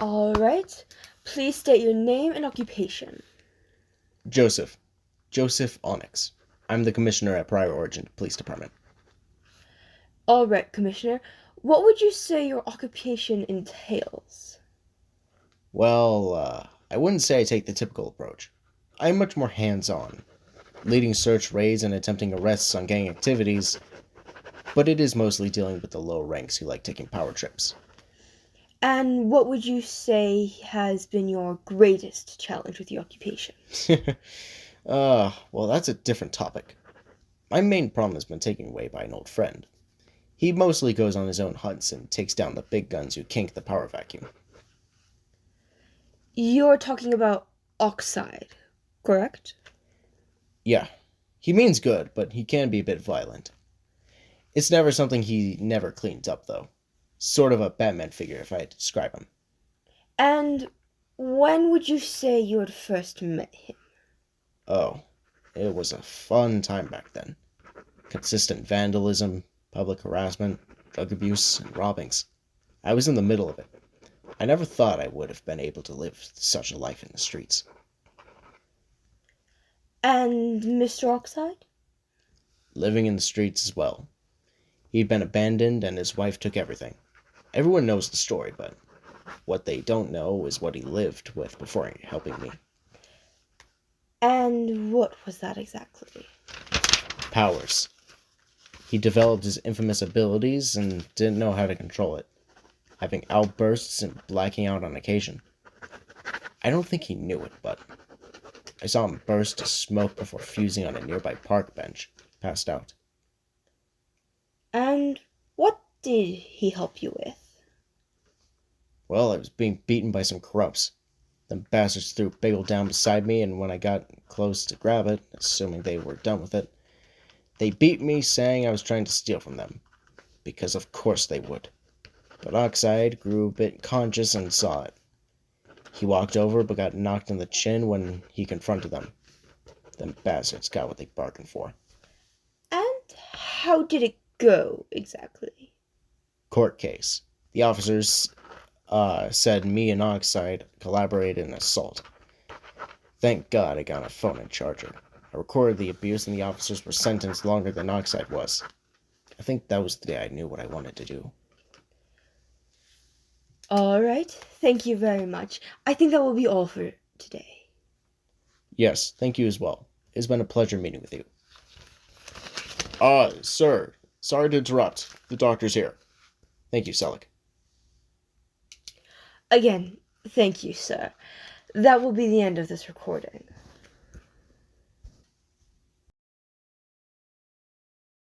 All right. Please state your name and occupation. Joseph. Joseph Onix. I'm the commissioner at Poir-Origin Police Department. All right, Commissioner. What would you say your occupation entails? I wouldn't say I take the typical approach. I'm much more hands-on, leading search raids and attempting arrests on gang activities, but it is mostly dealing with the low ranks who like taking power trips. And what would you say has been your greatest challenge with your occupation? That's a different topic. My main problem has been taken away by an old friend. He mostly goes on his own hunts and takes down the big guns who kink the power vacuum. You're talking about oxide, correct? Yeah, he means good, but he can be a bit violent. It's never something he never cleans up, though. Sort of a Batman figure, if I had to describe him. And when would you say you had first met him? Oh, it was a fun time back then. Consistent vandalism, public harassment, drug abuse, and robbings. I was in the middle of it. I never thought I would have been able to live such a life in the streets. And Mr. Oxide? Living in the streets as well. He'd been abandoned and his wife took everything. Everyone knows the story, but what they don't know is what he lived with before helping me. And what was that exactly? Powers. He developed his infamous abilities and didn't know how to control it, having outbursts and blacking out on occasion. I don't think he knew it, but I saw him burst to smoke before fusing on a nearby park bench, passed out. And what did he help you with? Well, I was being beaten by some corrupts. Them bastards threw a bagel down beside me, and when I got close to grab it, assuming they were done with it, they beat me, saying I was trying to steal from them. Because of course they would. But Oxide grew a bit conscious and saw it. He walked over but got knocked in the chin when he confronted them. Them bastards got what they bargained for. And how did it go exactly? Court case. The officers said me and Oxide collaborated in an assault. Thank God I got a phone and charger. I recorded the abuse and the officers were sentenced longer than Oxide was. I think that was the day I knew what I wanted to do. All right. Thank you very much. I think that will be all for today. Yes, thank you as well. It's been a pleasure meeting with you. Sir, sorry to interrupt. The doctor's here. Thank you, Selleck. Again, thank you, sir. That will be the end of this recording.